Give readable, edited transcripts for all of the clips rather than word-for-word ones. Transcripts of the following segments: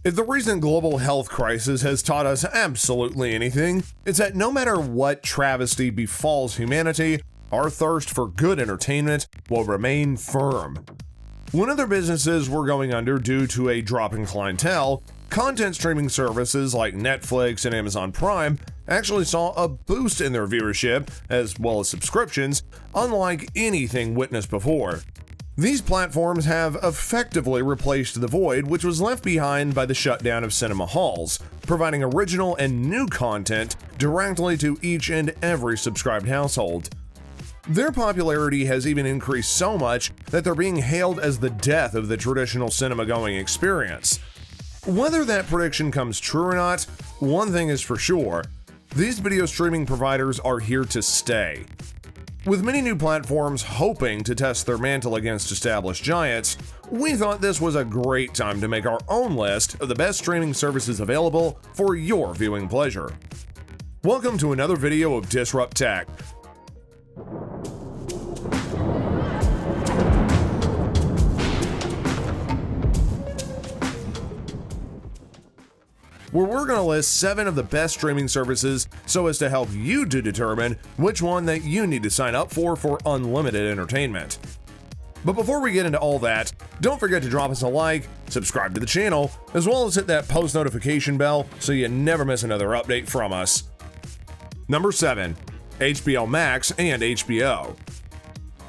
If the recent global health crisis has taught us absolutely anything, it's that no matter what travesty befalls humanity, our thirst for good entertainment will remain firm. When other businesses were going under due to a drop in clientele, content streaming services like Netflix and Amazon Prime actually saw a boost in their viewership, as well as subscriptions, unlike anything witnessed before. These platforms have effectively replaced the void which was left behind by the shutdown of cinema halls, providing original and new content directly to each and every subscribed household. Their popularity has even increased so much that they're being hailed as the death of the traditional cinema-going experience. Whether that prediction comes true or not, one thing is for sure: these video streaming providers are here to stay. With many new platforms hoping to test their mantle against established giants, we thought this was a great time to make our own list of the best streaming services available for your viewing pleasure. Welcome to another video of Disrupt Tech. Where we're going to list 7 of the best streaming services so as to help you to determine which one that you need to sign up for unlimited entertainment. But before we get into all that, don't forget to drop us a like, subscribe to the channel, as well as hit that post notification bell so you never miss another update from us. Number 7. HBO Max and HBO.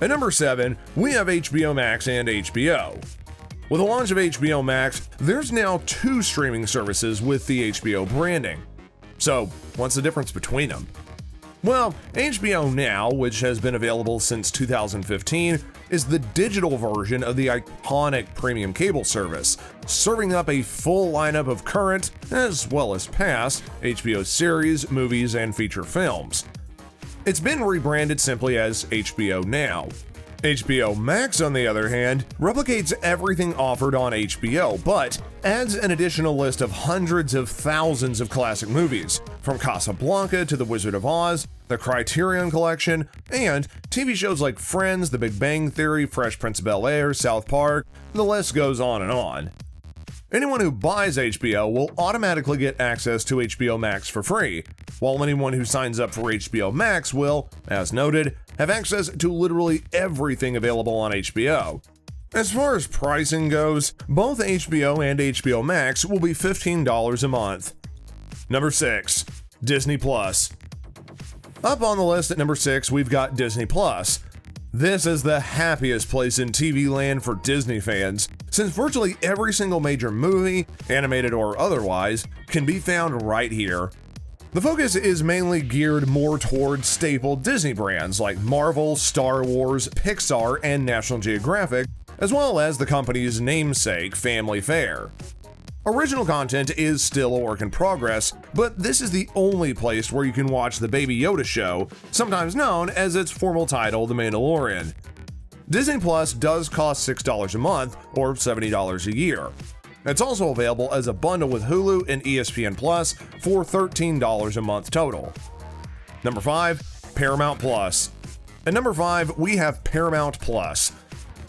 At number 7, we have HBO Max and HBO. With the launch of HBO Max, there's now 2 streaming services with the HBO branding. So, what's the difference between them? Well, HBO Now, which has been available since 2015, is the digital version of the iconic premium cable service, serving up a full lineup of current, as well as past, HBO series, movies, and feature films. It's been rebranded simply as HBO Now. HBO Max, on the other hand, replicates everything offered on HBO, but adds an additional list of hundreds of thousands of classic movies, from Casablanca to The Wizard of Oz, the Criterion Collection, and TV shows like Friends, The Big Bang Theory, Fresh Prince of Bel-Air, South Park, the list goes on and on. Anyone who buys HBO will automatically get access to HBO Max for free, while anyone who signs up for HBO Max will, as noted, have access to literally everything available on HBO. As far as pricing goes, both HBO and HBO Max will be $15 a month. Number 6. Disney Plus. Up on the list at number 6, we've got Disney Plus. This is the happiest place in TV land for Disney fans, since virtually every single major movie, animated or otherwise, can be found right here. The focus is mainly geared more towards staple Disney brands like Marvel, Star Wars, Pixar, and National Geographic, as well as the company's namesake, Family Fare. Original content is still a work in progress, but this is the only place where you can watch the Baby Yoda show, sometimes known as its formal title, The Mandalorian. Disney Plus does cost $6 a month, or $70 a year. It's also available as a bundle with Hulu and ESPN Plus for $13 a month total. Number 5. Paramount Plus. At number 5, we have Paramount Plus.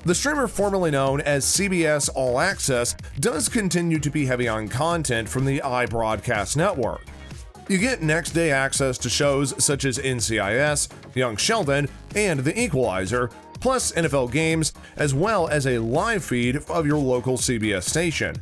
The streamer formerly known as CBS All Access does continue to be heavy on content from the iBroadcast network. You get next-day access to shows such as NCIS, Young Sheldon, and The Equalizer, plus NFL games, as well as a live feed of your local CBS station.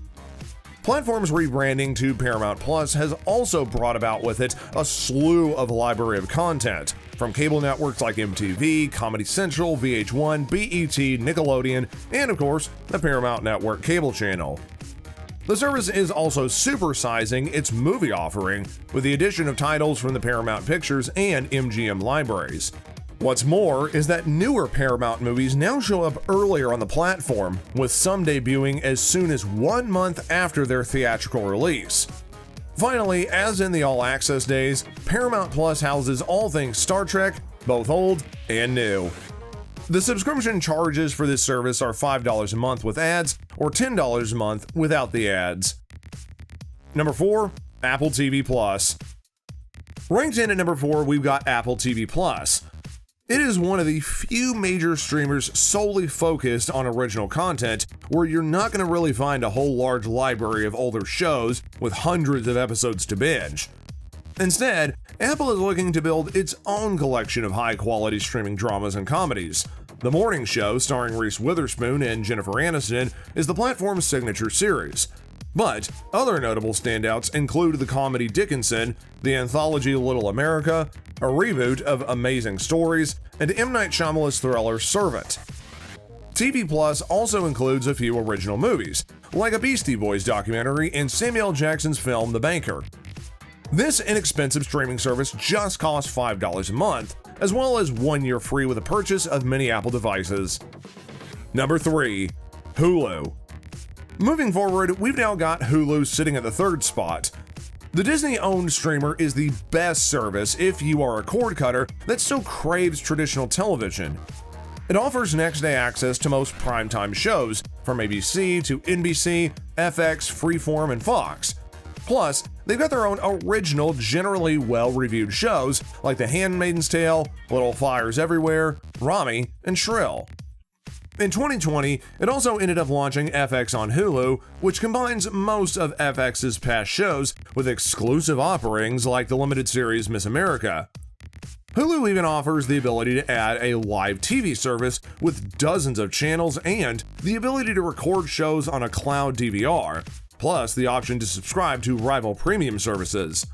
Platform's rebranding to Paramount Plus has also brought about with it a slew of library of content, from cable networks like MTV, Comedy Central, VH1, BET, Nickelodeon, and of course, the Paramount Network cable channel. The service is also supersizing its movie offering with the addition of titles from the Paramount Pictures and MGM libraries. What's more is that newer Paramount movies now show up earlier on the platform, with some debuting as soon as 1 month after their theatrical release. Finally, as in the All Access days, Paramount Plus houses all things Star Trek, both old and new. The subscription charges for this service are $5 a month with ads, or $10 a month without the ads. Number 4. Apple TV Plus. Ranked in at number 4, we've got Apple TV Plus. It is one of the few major streamers solely focused on original content, where you're not going to really find a whole large library of older shows with hundreds of episodes to binge. Instead, Apple is looking to build its own collection of high-quality streaming dramas and comedies. The Morning Show, starring Reese Witherspoon and Jennifer Aniston, is the platform's signature series. But other notable standouts include the comedy Dickinson, the anthology Little America, a reboot of Amazing Stories, and M. Night Shyamalan's thriller Servant. TV Plus also includes a few original movies, like a Beastie Boys documentary and Samuel Jackson's film The Banker. This inexpensive streaming service just costs $5 a month, as well as 1 year free with a purchase of many Apple devices. Number 3. Hulu. Moving forward, we've now got Hulu sitting at the third spot. The Disney-owned streamer is the best service if you are a cord cutter that still craves traditional television. It offers next-day access to most primetime shows, from ABC to NBC, FX, Freeform, and Fox. Plus, they've got their own original, generally well-reviewed shows like The Handmaid's Tale, Little Fires Everywhere, Rami, and Shrill. In 2020, it also ended up launching FX on Hulu, which combines most of FX's past shows with exclusive offerings like the limited series Miss America. Hulu even offers the ability to add a live TV service with dozens of channels and the ability to record shows on a cloud DVR, plus the option to subscribe to rival premium services.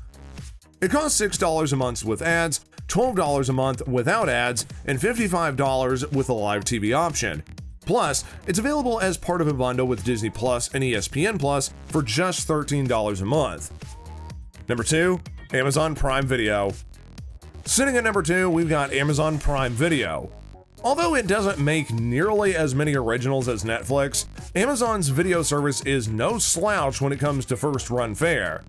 It costs $6 a month with ads, $12 a month without ads, and $55 with a live TV option. Plus, it's available as part of a bundle with Disney Plus and ESPN Plus for just $13 a month. Number 2. Amazon Prime Video. Sitting at number 2, we've got Amazon Prime Video. Although it doesn't make nearly as many originals as Netflix, Amazon's video service is no slouch when it comes to first-run fare.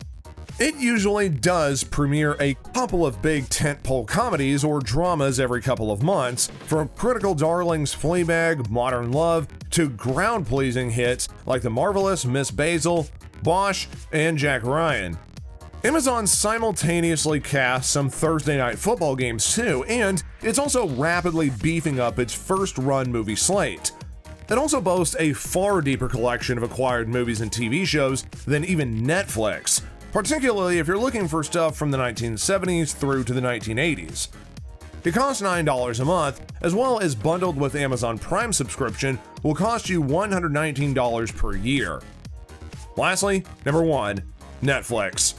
It usually does premiere a couple of big tentpole comedies or dramas every couple of months, from critical darlings Fleabag, Modern Love, to ground-pleasing hits like The Marvelous Miss Basil, Bosch, and Jack Ryan. Amazon simultaneously casts some Thursday night football games too, and it's also rapidly beefing up its first-run movie slate. It also boasts a far deeper collection of acquired movies and TV shows than even Netflix, particularly if you're looking for stuff from the 1970s through to the 1980s. It costs $9 a month, as well as bundled with Amazon Prime subscription will cost you $119 per year. Lastly, number 1, Netflix.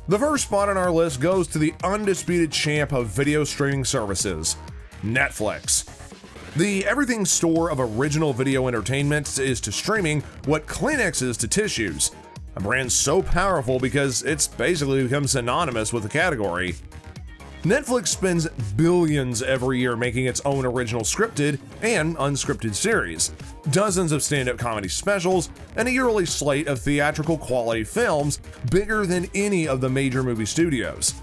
The first spot on our list goes to the undisputed champ of video streaming services, Netflix. The everything store of original video entertainment is to streaming what Kleenex is to tissues, a brand so powerful because it's basically become synonymous with the category. Netflix spends billions every year making its own original scripted and unscripted series, dozens of stand-up comedy specials, and a yearly slate of theatrical quality films bigger than any of the major movie studios.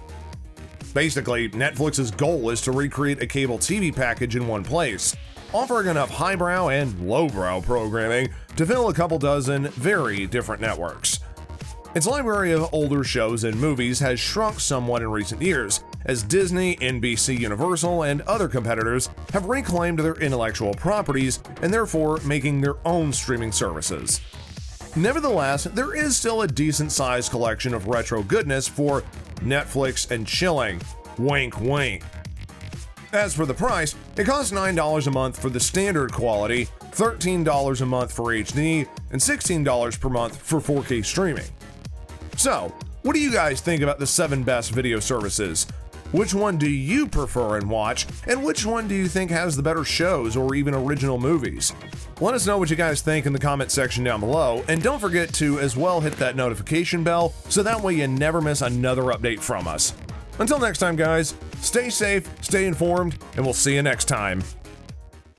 Basically, Netflix's goal is to recreate a cable TV package in one place, offering enough highbrow and lowbrow programming to fill a couple dozen very different networks. Its library of older shows and movies has shrunk somewhat in recent years, as Disney, NBC Universal, and other competitors have reclaimed their intellectual properties and therefore making their own streaming services. Nevertheless, there is still a decent-sized collection of retro goodness for Netflix and chilling. Wink wink. As for the price, it costs $9 a month for the standard quality, $13 a month for HD, and $16 per month for 4K streaming. So, what do you guys think about the 7 best video services? Which one do you prefer and watch, and which one do you think has the better shows or even original movies? Let us know what you guys think in the comment section down below, and don't forget to as well hit that notification bell so that way you never miss another update from us. Until next time guys, stay safe, stay informed, and we'll see you next time.